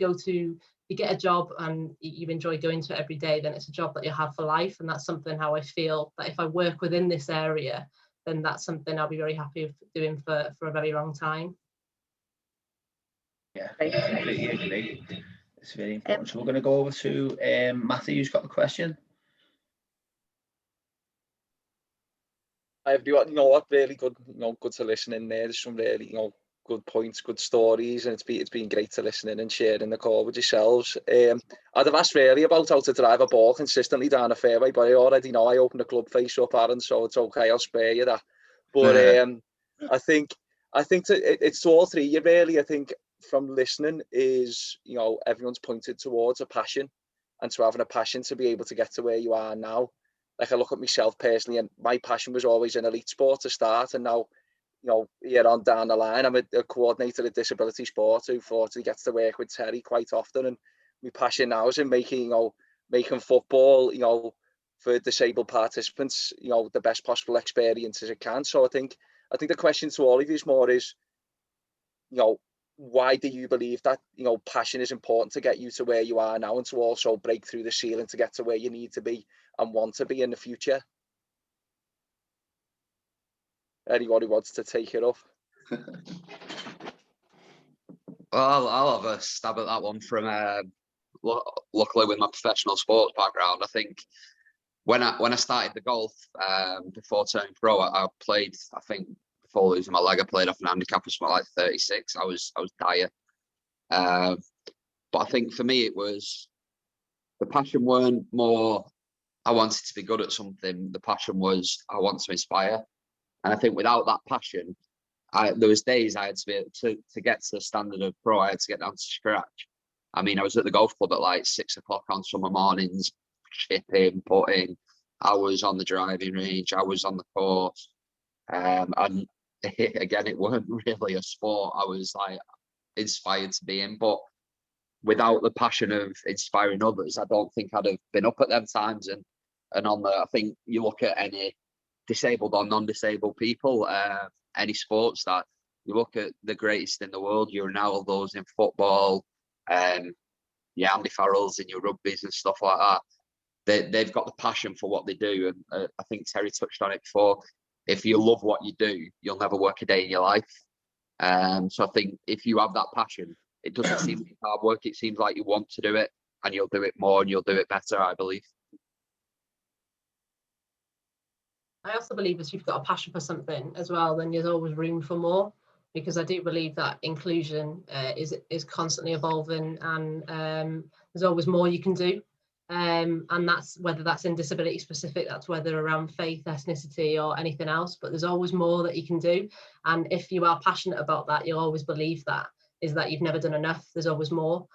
get a job and you enjoy going to it every day, then it's a job that you have for life. And that's something how I feel that if I work within this area, then that's something I'll be very happy with doing for a very long time. Yeah, I completely agree. It's very important. So we're going to go over to Matthew, who's got the question. Hi everyone, what, really good, good to listen in there. There's some really, good points, good stories, and it's been great to listen in and sharing the call with yourselves. I'd have asked really about how to drive a ball consistently down a fairway, but I already know I opened the club face up, Aaron, so it's okay, I'll spare you that. But I think it's all 3 of you really. I think from listening is, everyone's pointed towards a passion, and to having a passion to be able to get to where you are now. Like I look at myself personally, and my passion was always an elite sport to start, and now, here on down the line, I'm a coordinator of disability sport who fortunately gets to work with Terry quite often, and my passion now is in making football, for disabled participants, the best possible experience as it can. So I think the question to all of you is more is, why do you believe that, passion is important to get you to where you are now and to also break through the ceiling to get to where you need to be and want to be in the future? Anyone who wants to take it off? Well, I'll have a stab at that one from luckily with my professional sports background. I think when I started the golf before turning pro, I played, I think before losing my leg, I played off an handicap of something like 36. I was dire. But I think for me, it was the passion weren't more I wanted to be good at something. The passion was I want to inspire. And I think without that passion, there was days I had to be able to get to the standard of pro. I had to get down to scratch. I mean, I was at the golf club at like 6 o'clock on summer mornings, chipping, putting. I was on the driving range. I was on the course. And again, it weren't really a sport I was like inspired to be in. But without the passion of inspiring others, I don't think I'd have been up at them times. And on the, I think you look at any disabled or non-disabled people, any sports that you look at the greatest in the world, your Ronaldos in football, your Andy Farrells in your rugby's and stuff like that. They've got the passion for what they do. And I think Terry touched on it before. If you love what you do, you'll never work a day in your life. So I think if you have that passion, it doesn't seem like hard work. It seems like you want to do it, and you'll do it more and you'll do it better, I believe. I also believe if you've got a passion for something as well, then there's always room for more, because I do believe that inclusion is constantly evolving, and there's always more you can do. And that's whether that's in disability specific, that's whether around faith, ethnicity or anything else, but there's always more that you can do. And if you are passionate about that, you'll always believe that is that you've never done enough. There's always more.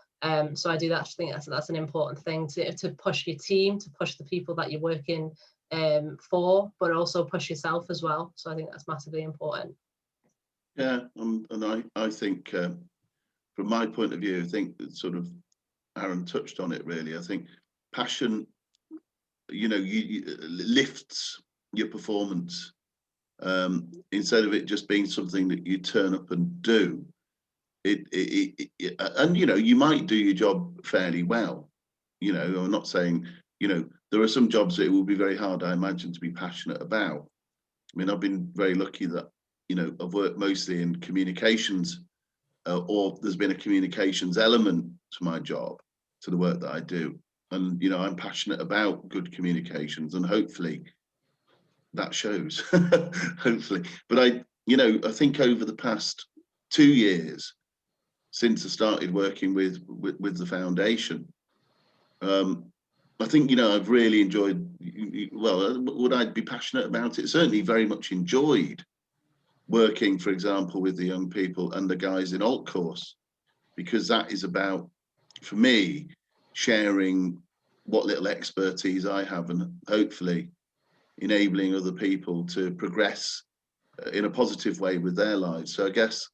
So I do think that's an important thing to push your team, to push the people that you're working for, but also push yourself as well. So I think that's massively important. Yeah, and I think from my point of view, I think that sort of Aaron touched on it really. I think passion you know, you lifts your performance, instead of it just being something that you turn up and do. And you know, you might do your job fairly well. You know, I'm not saying, you know, there are some jobs that it will be very hard, I imagine, to be passionate about. I mean, I've been very lucky that, you know, I've worked mostly in communications, or there's been a communications element to my job, to the work that I do. And, you know, I'm passionate about good communications, and hopefully that shows, hopefully. But I think over the past 2 years, since I started working with the foundation, I think, you know, I've really enjoyed, well, would I be passionate about it? Certainly very much enjoyed working, for example, with the young people and the guys in alt course, because that is about, for me, sharing what little expertise I have and hopefully enabling other people to progress in a positive way with their lives. So I guess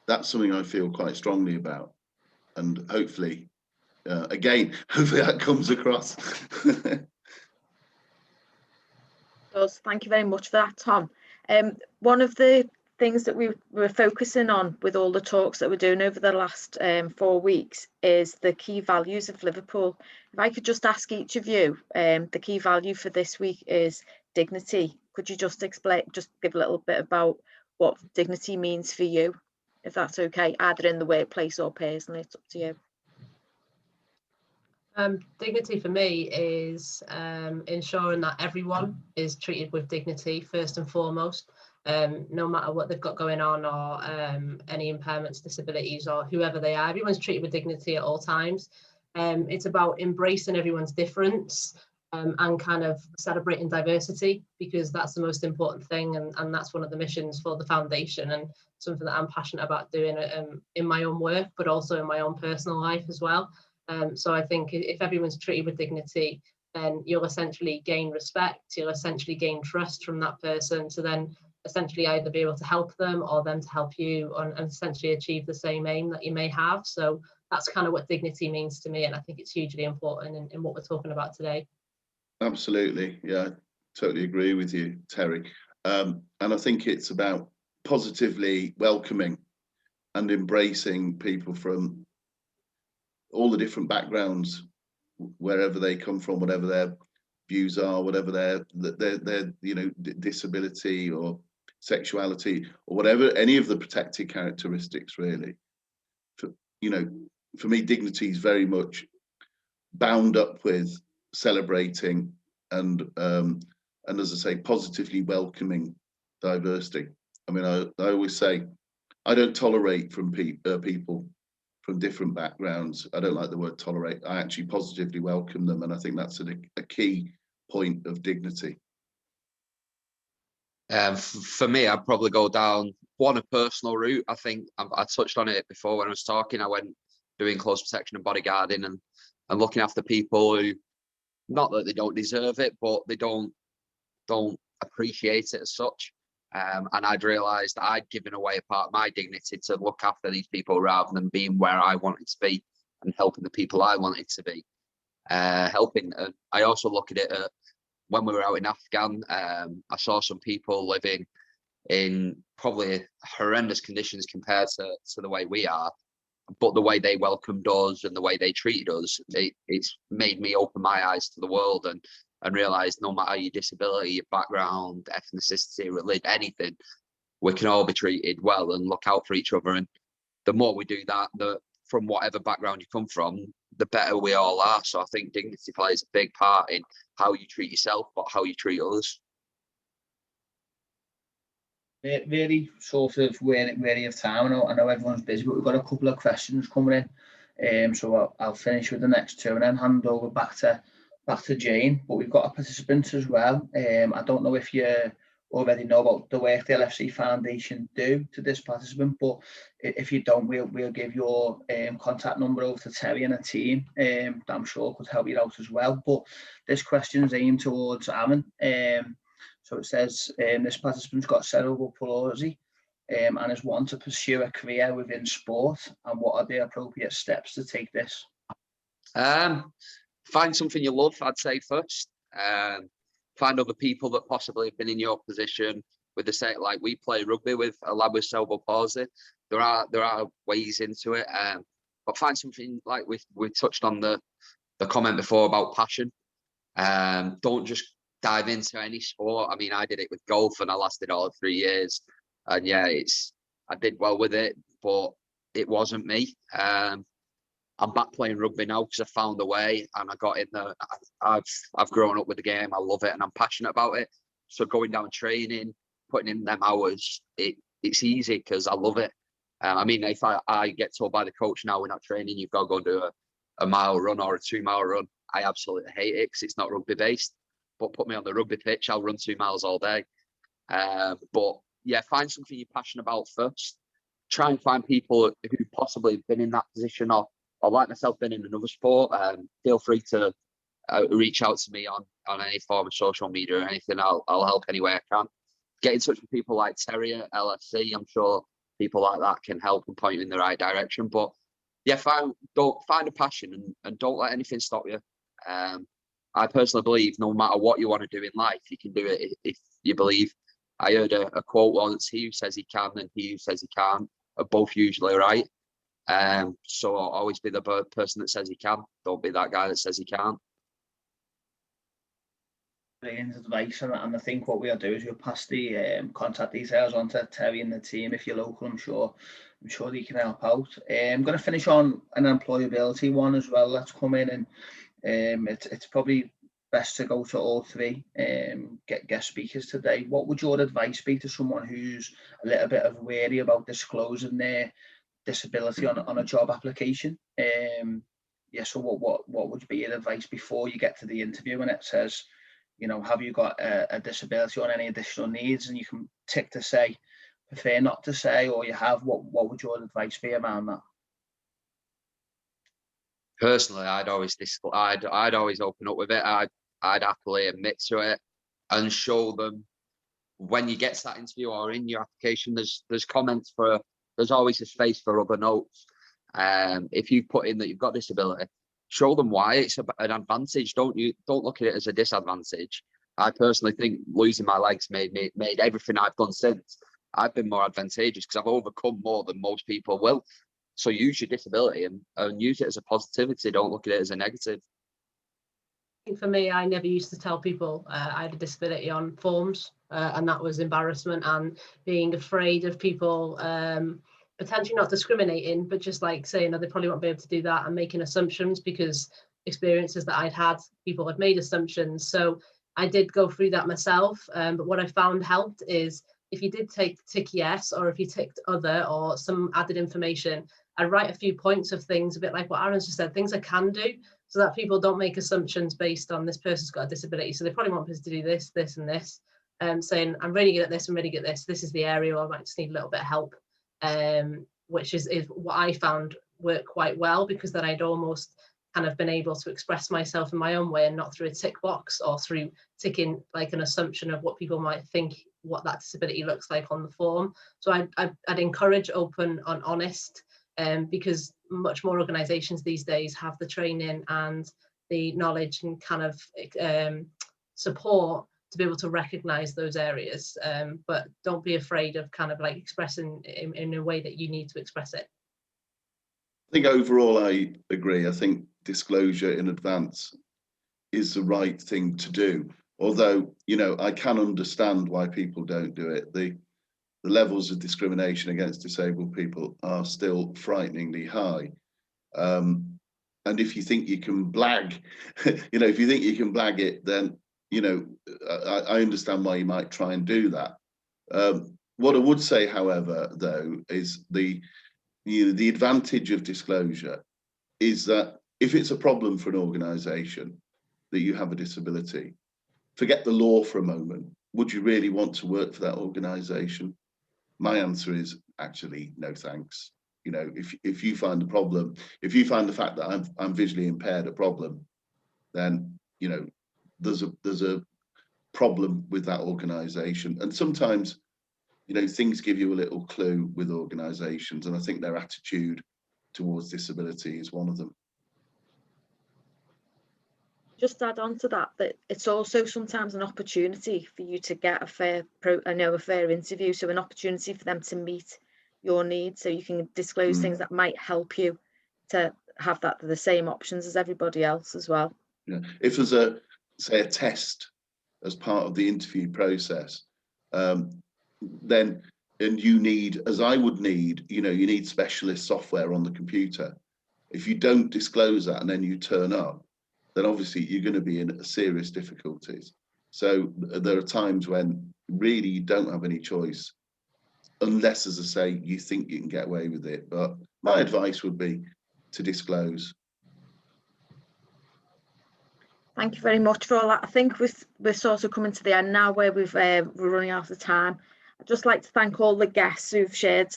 that's something I feel quite strongly about, and hopefully, again, hopefully that comes across. Thank you very much for that, Tom. One of the things that we were focusing on with all the talks that we're doing over the last 4 weeks is the key values of Liverpool. If I could just ask each of you, the key value for this week is dignity. Could you just explain, just give a little bit about what dignity means for you, if that's okay, either in the workplace or personally? It's up to you. Dignity for me is ensuring that everyone is treated with dignity first and foremost, no matter what they've got going on, or any impairments, disabilities, or whoever they are. Everyone's treated with dignity at all times. It's about embracing everyone's difference, and kind of celebrating diversity, because that's the most important thing, and that's one of the missions for the foundation, and something that I'm passionate about doing in my own work, but also in my own personal life as well. So I think if everyone's treated with dignity, then you'll essentially gain respect, you'll essentially gain trust from that person, to then essentially either be able to help them or them to help you, and essentially achieve the same aim that you may have. So that's kind of what dignity means to me, and I think it's hugely important in what we're talking about today. Absolutely, yeah, I totally agree with you, Terry. And I think it's about positively welcoming and embracing people from all the different backgrounds, wherever they come from, whatever their views are, whatever their you know, disability or sexuality, or whatever, any of the protected characteristics, really. You know, for me, dignity is very much bound up with celebrating and as I say, positively welcoming diversity. I mean, I always say I don't tolerate from people from different backgrounds. I don't like the word tolerate. I actually positively welcome them, and I think that's a key point of dignity. For me, I'd probably go down a personal route. I think I touched on it before when I was talking. I went doing close protection and bodyguarding, and looking after people who, not that they don't deserve it, but they don't appreciate it as such. And I'd realised I'd given away a part of my dignity to look after these people, rather than being where I wanted to be and helping the people I wanted to be. Helping. I also look at it when we were out in Afghan. I saw some people living in probably horrendous conditions compared to the way we are, but the way they welcomed us and the way they treated us, it's made me open my eyes to the world and realise no matter your disability, your background, ethnicity, religion, anything, we can all be treated well and look out for each other. And the more we do that, from whatever background you come from, the better we all are. So I think dignity plays a big part in how you treat yourself, but how you treat others. Really sort of wary of time. I know everyone's busy, but we've got a couple of questions coming in. So I'll finish with the next two and then hand over back to Jane. But we've got a participant as well. I don't know if you already know about the work the LFC Foundation do to this participant, but if you don't, we'll give your contact number over to Terry and a team that I'm sure could help you out as well. But this question is aimed towards Alan. So it says, this participant's got cerebral palsy and is wanting to pursue a career within sport, and what are the appropriate steps to take this? Find something you love, I'd say first. Find other people that possibly have been in your position with the same, like we play rugby with a lad with cerebral palsy. There are ways into it, but find something like we touched on the comment before about passion. Don't just dive into any sport. I mean, I did it with golf and I lasted all of 3 years, and yeah, I did well with it, but it wasn't me. I'm back playing rugby now because I found a way and I got in there. I've grown up with the game. I love it and I'm passionate about it. So going down training, putting in them hours, it's easy because I love it. I mean, if I get told by the coach now we're not training, you've got to go do a mile run or a 2 mile run, I absolutely hate it because it's not rugby based. But put me on the rugby pitch, I'll run 2 miles all day. But yeah, find something you're passionate about first. Try and find people who possibly have been in that position or like myself been in another sport. Feel free to reach out to me on any form of social media or anything. I'll help any way I can. Get in touch with people like Terry at LSC. I'm sure people like that can help and point you in the right direction. But yeah, find a passion and don't let anything stop you. I personally believe no matter what you want to do in life, you can do it if you believe. I heard a quote once: he who says he can and he who says he can't are both usually right. So always be the person that says he can. Don't be that guy that says he can't. Brilliant advice, and I think what we'll do is we'll pass the contact details on to Terry and the team. If you're local, I'm sure they can help out. I'm going to finish on an employability one as well. Let's come in and it's probably best to go to all three get guest speakers today. What would your advice be to someone who's a little bit wary about disclosing their disability on a job application? So what would be your advice before you get to the interview and it says, you know, have you got a disability or any additional needs, and you can tick to say prefer not to say, or you have, what would your advice be around that? Personally, I'd always open up with it. I'd happily admit to it and show them when you get to that interview or in your application, there's comments there's always a space for other notes. If you put in that you've got disability, show them why it's an advantage. Don't look at it as a disadvantage. I personally think losing my legs made everything I've done since. I've been more advantageous because I've overcome more than most people will. So use your disability and use it as a positivity. Don't look at it as a negative. I think for me, I never used to tell people I had a disability on forms, and that was embarrassment and being afraid of people potentially not discriminating, but just like saying, oh, they probably won't be able to do that, and making assumptions because experiences that I'd had, people had made assumptions. So I did go through that myself. But what I found helped is if you did tick yes, or if you ticked other or some added information, I'd write a few points of things, a bit like what Aaron's just said, things I can do, so that people don't make assumptions based on this person's got a disability. So they probably want us to do this, this, and this. Saying, I'm really good at this, I'm really good at this. This is the area where I might just need a little bit of help, which is what I found worked quite well, because then I'd almost kind of been able to express myself in my own way and not through a tick box or through ticking like an assumption of what people might think what that disability looks like on the form. So I'd encourage open and honest, because much more organisations these days have the training and the knowledge and kind of support to be able to recognise those areas, but don't be afraid of kind of like expressing in a way that you need to express it. I think overall I agree. I think disclosure in advance is the right thing to do. Although, you know, I can understand why people don't do it. The levels of discrimination against disabled people are still frighteningly high. And if you think you can blag, you know, if you think you can blag it, then, you know, I understand why you might try and do that. What I would say, however, though, is the advantage of disclosure is that if it's a problem for an organisation that you have a disability, forget the law for a moment. Would you really want to work for that organisation? My answer is actually no, thanks. You know, if you find the problem, if you find the fact that I'm visually impaired a problem, then, you know, there's a problem with that organisation. And sometimes, you know, things give you a little clue with organisations, and I think their attitude towards disability is one of them. just add on to that it's also sometimes an opportunity for you to get a fair interview, so an opportunity for them to meet your needs, so you can disclose things that might help you to have the same options as everybody else as well. Yeah. If there's a test as part of the interview process, then you need, as I would need, you need specialist software on the computer. If you don't disclose that and then you turn up, then obviously you're going to be in serious difficulties. So there are times when really you don't have any choice, unless, as I say, you think you can get away with it. But my advice would be to disclose. Thank you very much for all that. I think we're sort of coming to the end now, where we're running out of time. I'd just like to thank all the guests who've shared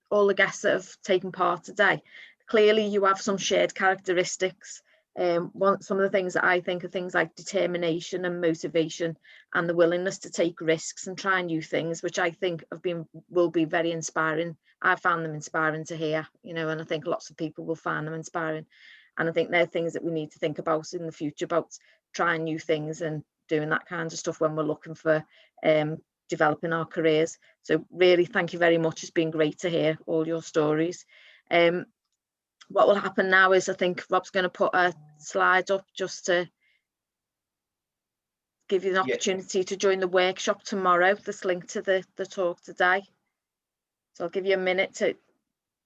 all the guests that have taken part today. Clearly, you have some shared characteristics. Some of the things that I think are things like determination and motivation, and the willingness to take risks and try new things, which I think will be very inspiring. I found them inspiring to hear, and I think lots of people will find them inspiring. And I think they're things that we need to think about in the future, about trying new things and doing that kind of stuff when we're looking for developing our careers. So really, thank you very much. It's been great to hear all your stories. What will happen now is, I think Rob's going to put a slide up just to give you an opportunity to join the workshop tomorrow. This link to the talk today. So I'll give you a minute to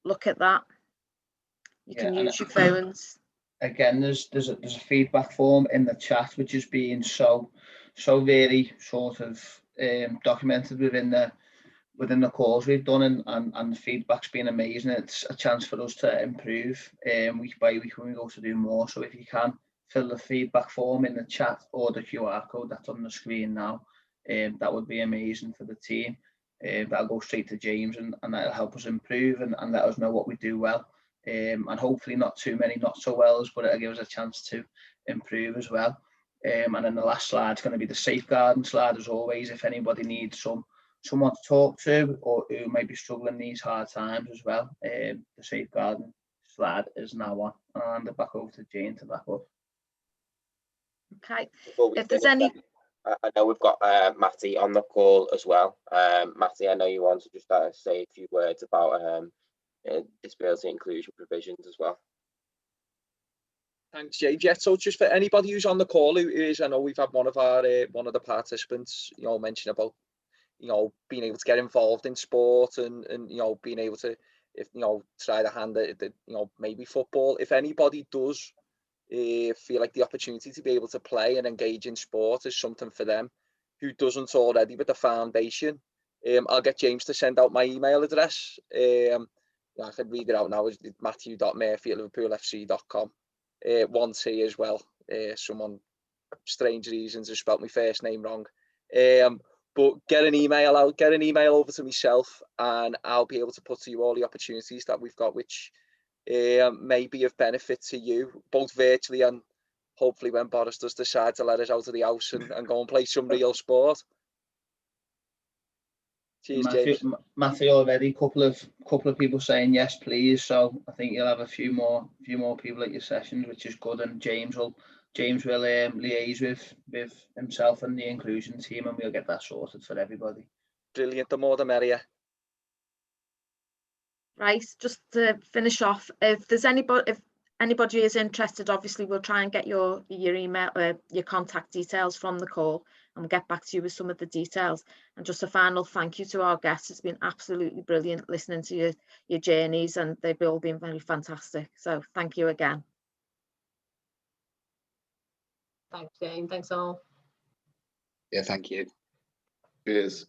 look at that. You can use your phones. Again, there's a feedback form in the chat, which is being so really sort of documented within the calls we've done, and the feedback's been amazing. It's a chance for us to improve week by week when we go to do more. So if you can fill the feedback form in the chat or the QR code that's on the screen now, that would be amazing for the team. That'll go straight to James, and that'll help us improve and let us know what we do well. And hopefully not too many not so wells, but it'll give us a chance to improve as well. And then the last slide is going to be the safeguarding slide, as always. If anybody needs someone to talk to, or who may be struggling these hard times as well, the safeguarding slide is now on. And I'll hand it back over to Jane to wrap up. Okay. If there's any, I know we've got Matty on the call as well. Matty, I know you want to just say a few words about disability inclusion provisions as well. Thanks, James. Yeah, so just for anybody who's on the call who is, I know we've had one of the participants, mention about, being able to get involved in sport and being able to, try the hand at maybe football. If anybody does feel like the opportunity to be able to play and engage in sport is something for them, who doesn't already with the foundation, I'll get James to send out my email address. I can read it out now. It's matthew.murphy@liverpoolfc.com. One T as well. Someone, strange reasons, has spelt my first name wrong. But get an email over to myself, and I'll be able to put to you all the opportunities that we've got, which may be of benefit to you, both virtually and hopefully when Boris does decide to let us out of the house and go and play some real sport. Cheers, James. Matthew, already couple of people saying yes, please. So I think you'll have a few more people at your sessions, which is good. And James will liaise with himself and the inclusion team, and we'll get that sorted for everybody. Brilliant. The more the merrier. Right, just to finish off, if anybody is interested, obviously we'll try and get your email, your contact details from the call, and we'll get back to you with some of the details. And just a final thank you to our guests. It's been absolutely brilliant listening to your journeys, and they've all been very fantastic. So thank you again. Thanks, Jane. Thanks all. Yeah, thank you. Cheers.